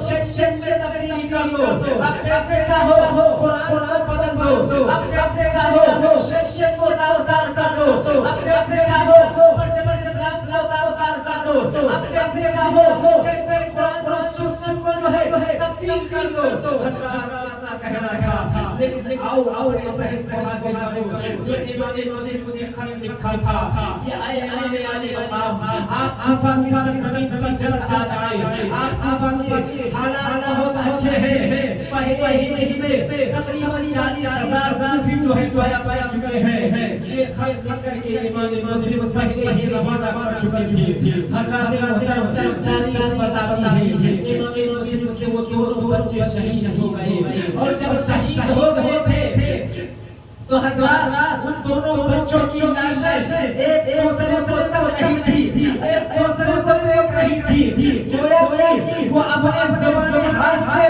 Speaker 2: شکل میں تبدیلی کر لو، اب جیسے چاہو قرآن کو بدل دو، اب جیسے چاہو شکل کو داوتار کر دو، اب جیسے چاہو پرچم اسلام کو داوتار کر دو، اب جیسے چاہو جیسے قرآن اور سنت کو جو ہے تبدیل کر دو۔ حضرات کہنا تھا لیکن آؤ ایسا ہی بہت جو امام مسلم نے خط لکھا تھا کہ اے امام علی مقام آپ آفاق کی سرزمین پر چل جائیں، آپ آفاق کے حالات بہت اچھے ہیں، پہلے ہی میں تقریباً 40,000 فی جو ہے پایا چکے ہیں، یہ خط لکھ کر کے امام مسلم پہلے ہی روانہ کر چکے تھے۔ حضرات محترم تاریخ بتاتی ہے امام مسلم کے وہ دونوں بچے شہید ہو گئے اور جب شہید ہو گئے تھے تو حضرات ان دونوں بچوں کی لاشیں ایک دوسرے کو تک رہی تھی، ایک دوسرے کو دیکھ رہی تھی، وہ اپنے زبان حال سے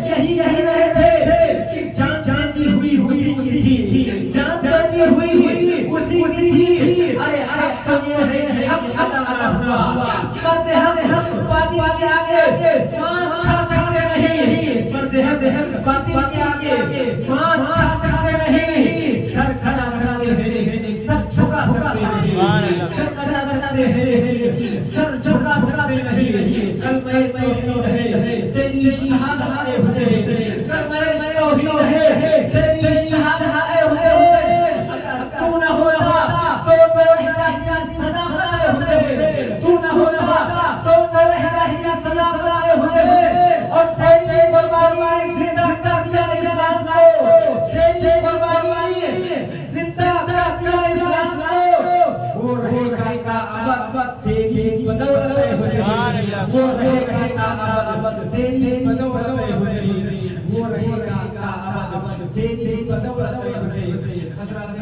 Speaker 2: یہی کہہ رہے تھے کہ جان دیتی ہوئی اسی کی تھی، جان دیتی ہوئی اسی کی تھی، ارے حق تو یہ ہے حق عطا ہوا، مرد حق باطل کے آگے مان کھا سکتے نہیں، مرد حق باطل کے آگے مان کھا سکتے نہیں، سر کھڑا سکتے ہیں سب جھکا سکتے ہیں، سر کھڑا سکتے شہادت اے حسین کرمش توحید ہے تیری شہادت اے حسین تو نہ ہوتا تو رہ جاتی صداقت اے حسین تو نہ ہوتا تو رہ جاتی صداقت اے حسین اور تیری قربانی زندہ کر دیا اسلام کو تیری قربانی زندہ کر دیا اسلام کو وہ رہے گا ابد تیری بدولت اے حسین وہ رہے گا ابد تیری بدولت اے حسین وہ رہے گا ابد تیری بدولت اے حسین حضرات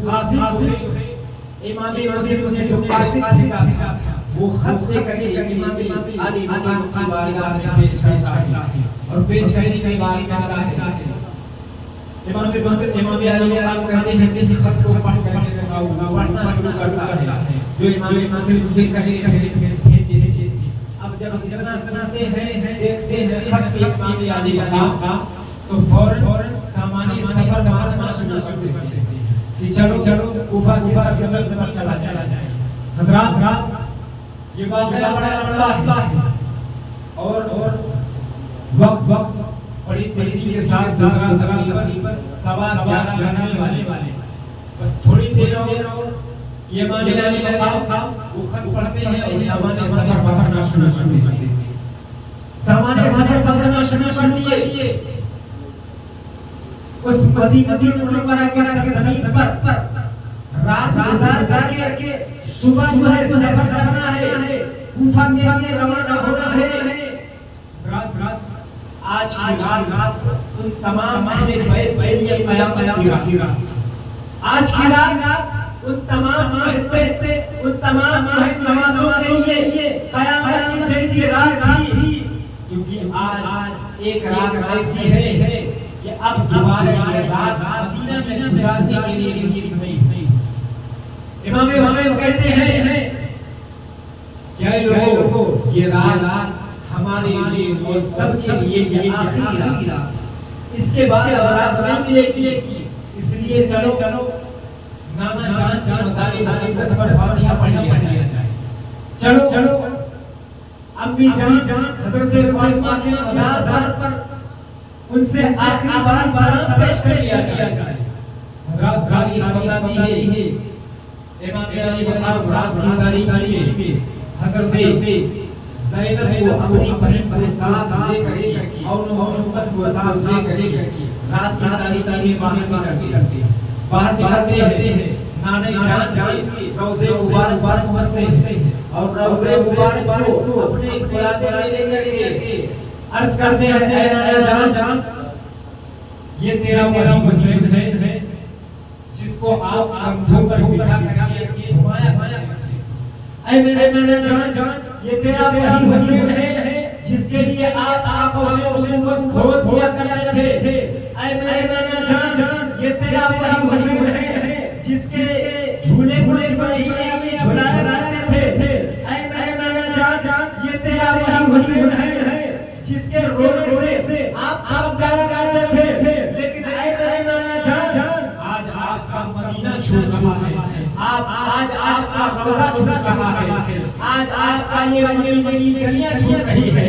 Speaker 2: قاصد امام مسلم نے جو قاصد لکھا تھا وہ خط لے کر کے امام علی مقام کی بارگاہ میں پیش کرتا ہے اور پیش کرنے کے بعد کہتا ہے امام علی مقام کہتے ہیں کسی خط کو پڑھ کر کے پڑھنا شروع کرتا ہے جو امام مسلم لکھ کر بھیجے اب جب جتنا سناتے ہیں دیکھتے ہیں خط امام علی مقام کا تو فوراً سامانی سفر مارنا شروع کر دیتے ہیں کہ چلو کوفہ کی طرف چلا جائے حضرات یہ واقعہ بڑا لمبا ہے اور وقت بڑی تیزی کے ساتھ تقریباً 11:15 بجنے والے بس تھوڑی دیر اور یہ امام علی مقام وہ خط پڑھتے ہیں اور سامانے سفر پکڑنا شروع کر دیتے ہیں سامانے سفر پکڑنا شروع کر دیے اس مدینہ منورہ کے سرزمین پر رات گزار کر کے صبح جو ہے سفر کرنا ہے کوفہ کے لیے روانہ ہونا ہے آج کی رات ان تمام اہل بیت کے لیے قیامت کی رات آج کی رات ان تمام محب ان تمام محب نوازوں کے لیے قیامت کی جیسی رات تھی کیونکہ آج ایک رات ایسی ہے کہ اب دوبارہ یہ رات مدینہ میں گزارنے کے لیے نصیب نہیں امام حسین کہتے ہیں کہ اے لوگوں یہ رات ہمارے لیے اور سب کے لیے یہ آخری رات اس کے بعد اب رات نہیں ملے گی اس لیے چلو نانا جان کی مزار مقدس پر فاتحہ پڑھ لیا جائے چلو امی جان حضرت فاطمہ کے مزار پر ان سے آخری بار سلام پیش کر دیا جائے حضرات تاریخ بتاتی ہے امام علی مقام رات کی تاریخ میں حضرت زینب کو اپنی بہن کو ساتھ لے کر اور محمد کو ساتھ لے کر رات کی تاریخ میں باہر نکلتے ہیں نانے جان کے روضے مبارک پہنچتے ہیں اور روضے مبارک کو اپنے قلادے میں لے کر کے عرض کرتے ہیں اے نانا جان یہ تیرا ولی مسلم ہے جس کو آپ کندھوں پر بٹھا کر کے گھمایا کرتے اے میرے نانا جان یہ تیرا ولی مسلم ہے جس کے لیے آپ آغوش امت کھول دیا کرتے تھے اے میرے نانا جان یہ تیرا ولی مسلم ہے جس کے جھولے پر جھلایا کرتے تھے اے میرے نانا جان یہ تیرا ولی مسلم ہے جس کے رونے سے آپ جایا کرتے تھے لیکن اے میرے نانا جان آج آپ کا مدینہ چھوڑ رہا ہے آج آپ کا روضہ چھوڑ رہا ہے آج آپ کا یہ مدینہ کی گلیاں چھوڑ رہی ہے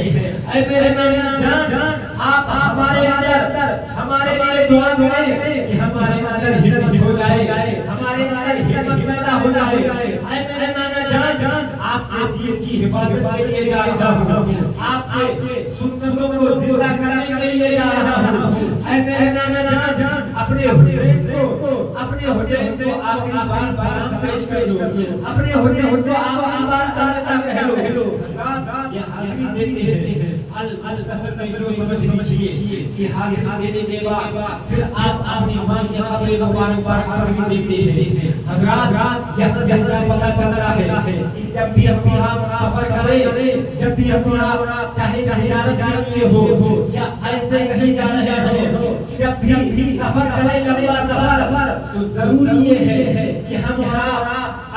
Speaker 2: اے میرے نانا جان آپ ہمارے اندر ہمارے لیے دعا کریں کہ ہمارے اندر ہمت ہو جائے ہمارے اندر ہمت پیدا ہو جائے اے میرے نانا جان آپ کے دین کی حفاظت کے لیے جا رہا ہوں آپ کے سنتوں کو زندہ کرنے کے لیے جا رہا ہوں اے میرے نانا جان اپنے حسین کو آخری بار سلام پیش کرو اپنے حسین کو آخری بار تعلقہ کہو یہ حاضری دیتے ہیں القصر میں جو سمجھ لیجئے کہ حاضری دینے کے بعد پھر آپ اپنی ماں کی قبر مبارک پر حاضری دیتے ہیں حضرات یہ زندہ پتہ چل رہا ہے کہ جب بھی اپنی آپ سفر کریں جب بھی اپنی آپ چاہے تجارت کے ہو یا ایسے کہیں جا رہے ہو جب بھی سفر کریں لمبا سفر تو ضروری یہ ہے کہ ہم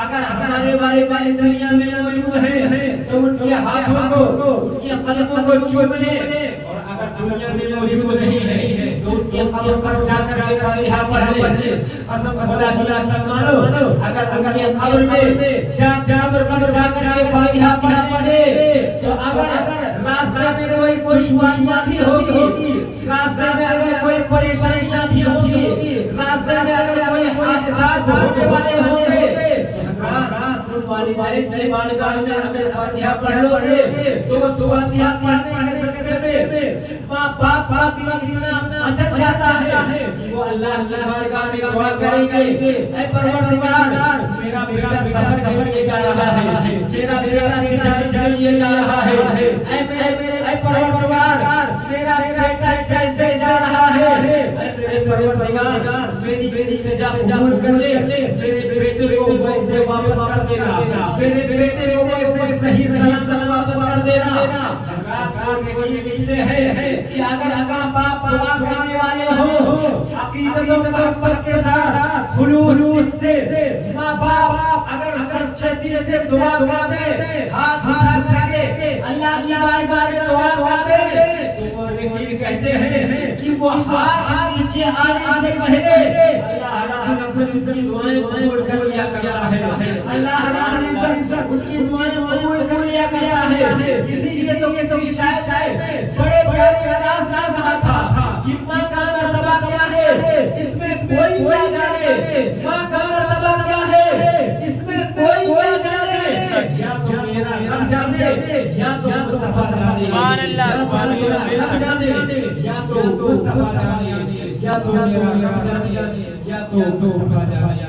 Speaker 2: اگر ہمارے والے دنیا میں موجود ہیں تو ان کے ہاتھوں کو ان کے قدموں کو چوم لیں اور اگر دنیا میں موجود نہیں ہے تو ان کے قبر پر جا کر کے فاتحہ پڑھ لیں قسم خدا کی مانو اگر ان کے قبر میں جا کر کے فاتحہ پڑھ لیں تو اگر راستے میں کوئی دشواریاں بھی ہوگی، راستے میں اگر کوئی پریشانیاں بھی ہوگی، راستے میں اگر کوئی حادثات ہونے والے ہوں گے، والدین میرے والدین میں اگر فاتحہ پڑھ لو گے تو وہ فاتحہ پڑھنے کے سکتے میں باپ اتنا اچھا جاتا ہے کہ وہ اللہ کی بارگاہ میں دعا کریں گے، اے پروردگار میرا بیٹا سفر کے لیے جا رہا ہے، میرا بیٹا تجارت کے لیے جا رہا ہے، اے پروردگار میرا بیٹا جیسے جا رہا ہے، میرے پروردگار میری بیٹی کا جا قبول کر لے، میرے بیٹے کو ویسے واپس کر دینا، میرے بیٹے کو ویسے صحیح سلامت واپس کر دینا۔ کہتے ہیں کہ اگر باپ دعا کرنے والے ہو عقیدت و محبت کے ساتھ خلوص سے، ماں باپ اگر سچے دل سے دعا کرتے، ہاتھ اٹھا کر کے اللہ کی بارگاہ میں دعا کرتے، تو یقین کہتے ہیں کہ وہ ہاتھ نیچے آنے سے پہلے اللہ رب العزت کی دعائیں قبول کر لیا کرتا ہے، اللہ رب العزت ان کی دعائیں قبول کر لیا کرتا ہے۔ اسی لیے تو کسی شاید بڑے بڑے انداز میں کہا تھا کہ ماں کا مرتبہ کیا ہے اس میں کوئی کیا جانے، ماں کا مرتبہ کیا ہے اس میں کوئی کیا جانے، یا تو میرا رب جانے یا تو مصطفیٰ جانے، سبحان اللہ سبحان اللہ، یا تو مصطفیٰ جانے یا تو میرا رب جانے یا تو مصطفیٰ جانے۔